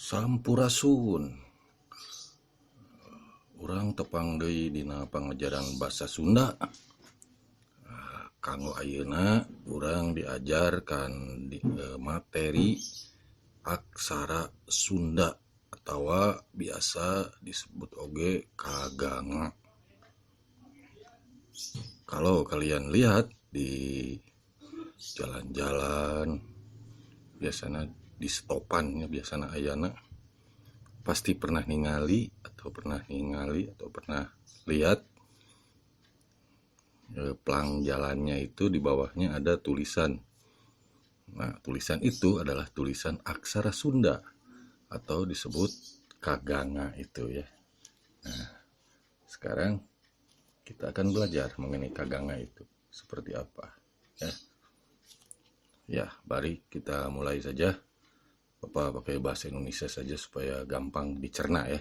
Sampurasun. Urang tepang deui dina pangajaran basa Sunda. Kanggo ayeuna urang diajarkan di materi aksara Sunda atawa biasa disebut oge kaganga. Kalau kalian lihat di jalan-jalan, biasanya di stopan ya, biasanya ayana pasti pernah ningali atau pernah lihat pelang jalannya itu di bawahnya ada tulisan. Nah, tulisan itu adalah tulisan aksara Sunda atau disebut kaganga itu ya. Nah, sekarang kita akan belajar mengenai kaganga itu seperti apa ya. Ya, mari kita mulai saja. Bapak pakai bahasa Indonesia saja supaya gampang dicerna ya.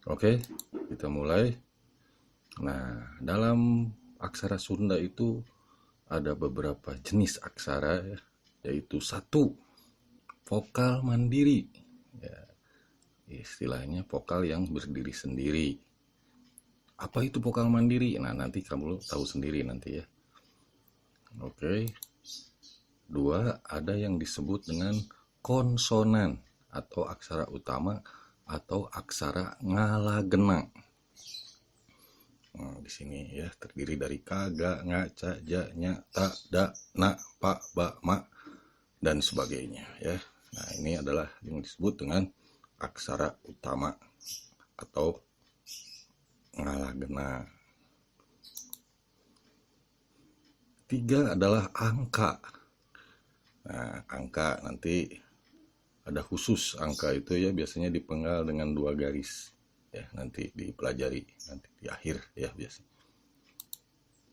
Oke, kita mulai. Nah, dalam aksara Sunda itu ada beberapa jenis aksara ya, yaitu 1, vokal mandiri. Ya, istilahnya vokal yang berdiri sendiri. Apa itu vokal mandiri? Nah, nanti kamu tahu sendiri nanti ya. Oke. 2, ada yang disebut dengan konsonan atau aksara utama atau aksara ngalagena. Nah, di sini ya terdiri dari kaga, ngaca, ja, nya, ta, da, na, pa, ba, ma, dan sebagainya ya. Nah, ini adalah yang disebut dengan aksara utama atau ngalagena. 3 adalah angka. Nah, angka nanti ada khusus angka itu ya, biasanya dipenggal dengan 2 garis ya, nanti dipelajari nanti di akhir ya biasa.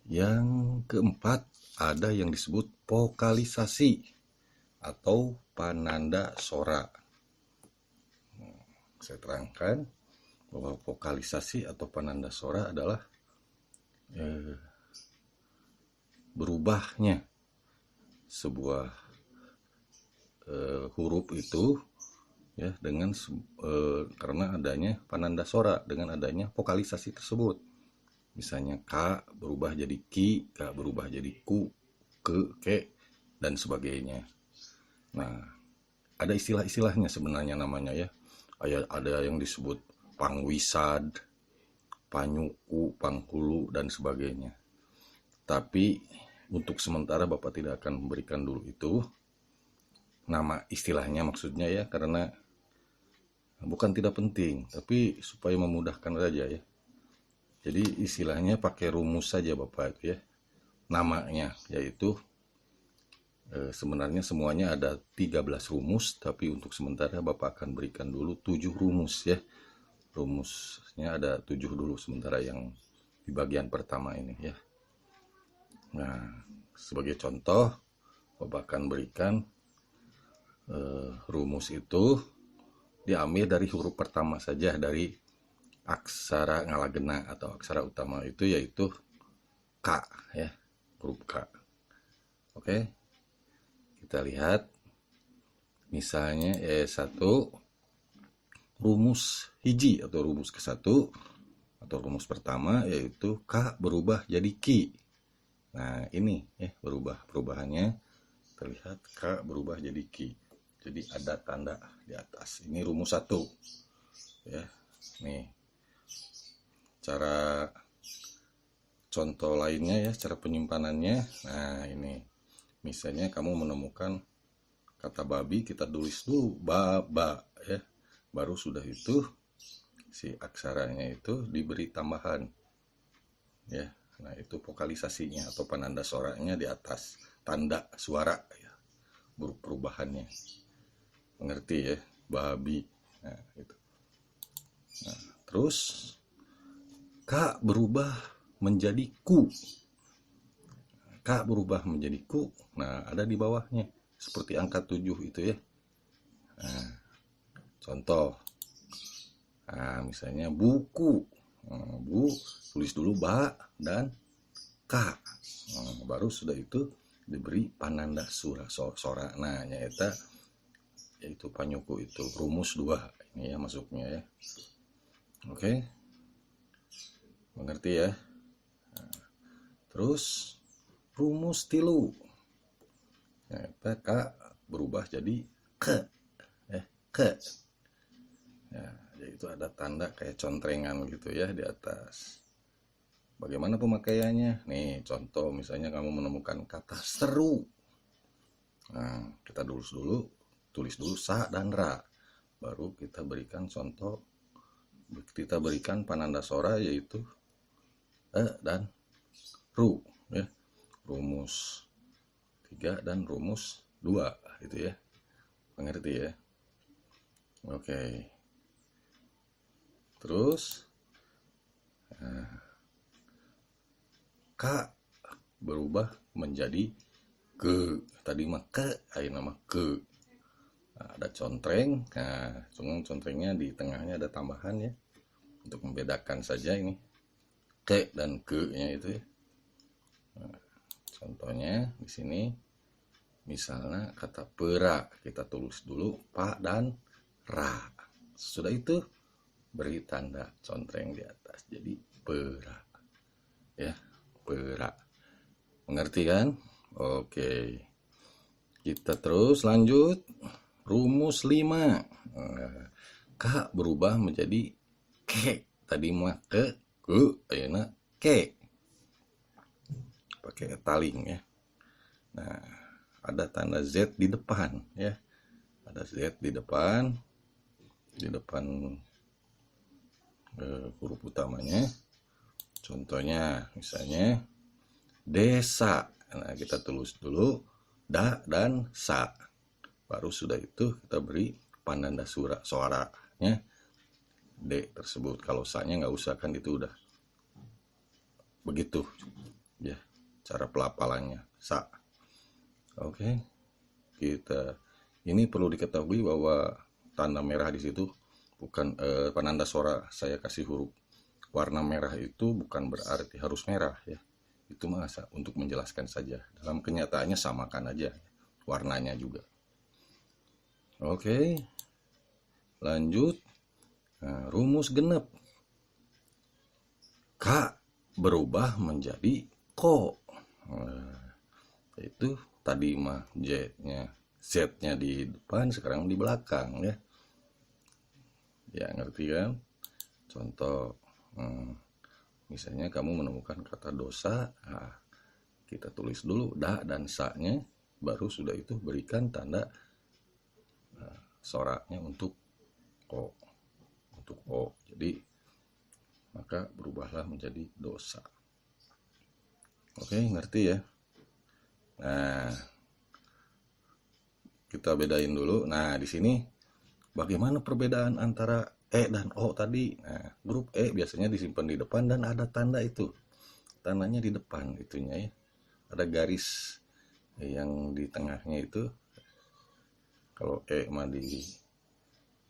Yang keempat ada yang disebut vokalisasi atau pananda sora. Saya terangkan bahwa vokalisasi atau pananda sora adalah berubahnya sebuah huruf itu ya dengan karena adanya pananda sora, dengan adanya vokalisasi tersebut. Misalnya ka berubah jadi ki, ka berubah jadi ku, ke, ke, dan sebagainya. Nah, ada istilah-istilahnya sebenarnya namanya ya. Ada yang disebut pangwisad, panyuku, pangkulu, dan sebagainya. Tapi untuk sementara Bapak tidak akan memberikan dulu itu nama istilahnya, maksudnya ya, karena bukan tidak penting, tapi supaya memudahkan saja ya. Jadi istilahnya pakai rumus saja Bapak itu ya. Namanya yaitu sebenarnya semuanya ada 13 rumus, tapi untuk sementara Bapak akan berikan dulu 7 rumus ya. Rumusnya ada 7 dulu sementara yang di bagian pertama ini ya. Nah, sebagai contoh Bapak akan berikan rumus itu diambil dari huruf pertama saja dari aksara ngalagena atau aksara utama itu, yaitu K ya, huruf K. Oke, kita lihat misalnya 1, rumus hiji atau rumus ke-1 atau rumus pertama yaitu K berubah jadi Ki. Nah, ini ya perubahannya terlihat, K berubah jadi Ki. Jadi ada tanda di atas. Ini rumus 1 ya. Nih cara contoh lainnya ya, cara penyimpanannya. Nah, ini misalnya kamu menemukan kata babi, kita tulis dulu ba ya, baru sudah itu si aksaranya itu diberi tambahan ya. Nah, itu vokalisasinya atau penanda suaranya di atas tanda suara ya, perubahannya. Mengerti ya, babi. Nah, itu. Nah, terus K berubah menjadi ku. K berubah menjadi ku. Nah, ada di bawahnya seperti angka 7 itu ya. Nah, contoh. Nah, misalnya buku. Nah, bu tulis dulu ba dan K. Nah, baru sudah itu diberi pananda sora. Nah, nyata yaitu Panyuku itu rumus 2 ini ya masuknya ya. Oke, mengerti ya. Terus rumus tilu, nah, K berubah jadi ke, ke. Ya, yaitu ada tanda kayak contrengan gitu ya di atas. Bagaimana pemakaiannya? Nih contoh, misalnya kamu menemukan kata seru. Nah, kita tulis dulu sa dan ra. Baru kita berikan contoh, kita berikan penanda sora yaitu dan ru ya. Rumus 3 dan rumus 2 gitu ya. Mengerti ya? Oke. Terus K berubah menjadi ke. Tadi mah ke, ayo nama ke. Nah, ada contreng. Nah, cuma contrengnya di tengahnya ada tambahan ya. Untuk membedakan saja ini. Ke dan ke-nya itu ya. Nah, contohnya di sini misalnya kata pera, kita tulis dulu pa dan ra. Sudah itu beri tanda contreng di atas. Jadi pera. Ya, pera. Mengerti kan? Oke. Kita terus lanjut. Rumus 5. K berubah menjadi ke. Tadi mah ke, ayeuna ke. Pakai etaling ya. Nah, ada tanda Z di depan ya. Ada Z di depan huruf utamanya. Contohnya misalnya desa. Nah, kita tulis dulu da dan sa. Baru sudah itu kita beri penanda suaranya D tersebut. Kalau sa-nya nggak usah, kan itu udah begitu ya cara pelafalannya sa. Oke, kita ini perlu diketahui bahwa tanda merah di situ bukan penanda suara saya kasih huruf warna merah itu bukan berarti harus merah ya. Itu masa untuk menjelaskan saja. Dalam kenyataannya samakan aja warnanya juga. Oke, lanjut. Nah, rumus genep. K berubah menjadi ko. Nah, itu tadi mah Z-nya di depan, sekarang di belakang ya. Ya, ngerti kan? Contoh, misalnya kamu menemukan kata dosa, nah, kita tulis dulu da dan sa-nya, baru sudah itu berikan tanda soraknya untuk o. Untuk o. Jadi maka berubahlah menjadi dosa. Oke, ngerti ya? Nah, kita bedain dulu. Nah, di sini bagaimana perbedaan antara E dan O tadi? Nah, huruf E biasanya disimpan di depan dan ada tanda itu. Tandanya di depan itunya ya. Ada garis yang di tengahnya itu. Kalau E mah di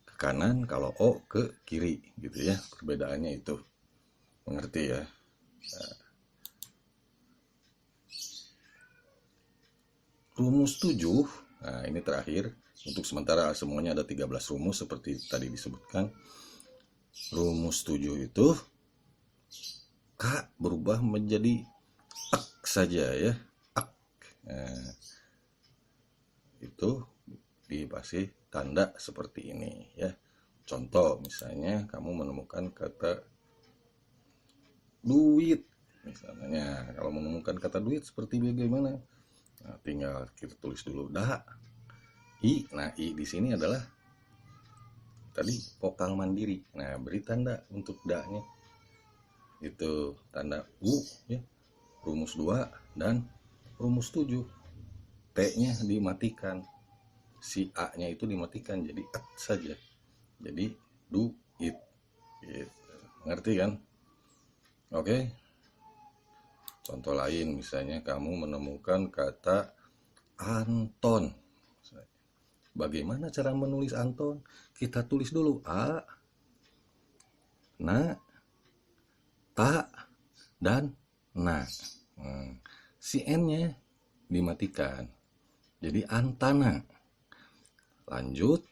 ke kanan, kalau O ke kiri gitu ya. Perbedaannya itu. Mengerti ya? Nah, rumus 7. Nah, ini terakhir. Untuk sementara semuanya ada 13 rumus seperti tadi disebutkan. Rumus 7 itu K berubah menjadi ak saja ya. Ak. Nah, itu dikasih tanda seperti ini ya. Contoh misalnya kamu menemukan kata duit. Misalnya kalau menemukan kata duit seperti bagaimana? Nah, tinggal kita tulis dulu da, i. Nah, i di sini adalah tadi vokal mandiri. Nah, beri tanda untuk da-nya. Itu tanda u ya. Rumus 2 dan rumus 7. T-nya dimatikan. Si A-nya itu dimatikan jadi at saja. Jadi do it. Gitu. Ngerti kan? Oke. Contoh lain misalnya kamu menemukan kata Anton. Bagaimana cara menulis Anton? Kita tulis dulu A, na, ta, dan na. Si N-nya dimatikan. Jadi Antana. Lanjut,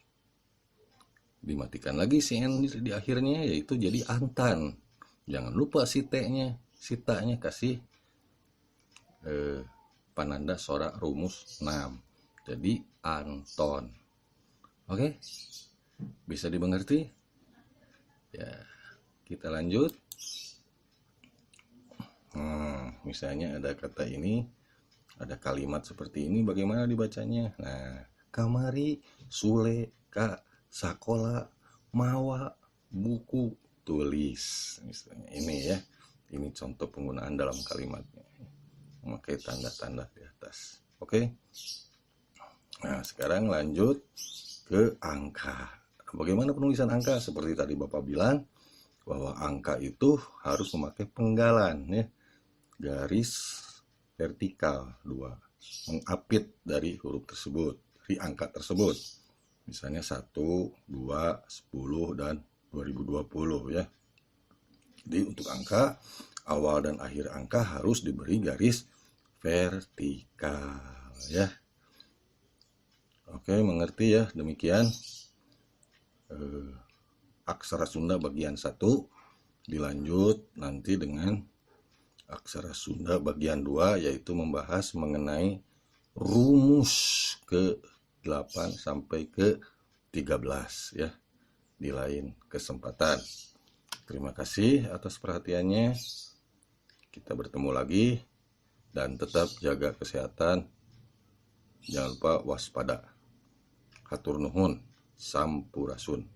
dimatikan lagi si N di akhirnya, yaitu jadi Antan. Jangan lupa si T-nya, si Ta-nya kasih pananda sorak rumus 6. Jadi Anton. Oke? Bisa dimengerti? Ya, kita lanjut. Misalnya ada kata ini, ada kalimat seperti ini, bagaimana dibacanya? Nah, kamari, sule, ka, sakola, mawa, buku, tulis. Misalnya ini ya, ini contoh penggunaan dalam kalimatnya. Memakai tanda-tanda di atas. Oke? Nah, sekarang lanjut ke angka. Bagaimana penulisan angka? Seperti tadi Bapak bilang, bahwa angka itu harus memakai penggalan ya, garis vertikal 2, mengapit dari huruf tersebut, dari angka tersebut, misalnya 1, 2, 10 dan 2020 ya. Jadi untuk angka, awal dan akhir angka harus diberi garis vertikal ya. Oke, mengerti ya? Demikian aksara Sunda bagian 1. Dilanjut nanti dengan aksara Sunda bagian 2, yaitu membahas mengenai rumus ke-8 sampai ke-13 ya, di lain kesempatan. Terima kasih atas perhatiannya. Kita bertemu lagi dan tetap jaga kesehatan. Jangan lupa waspada. Hatur nuhun, sampurasun.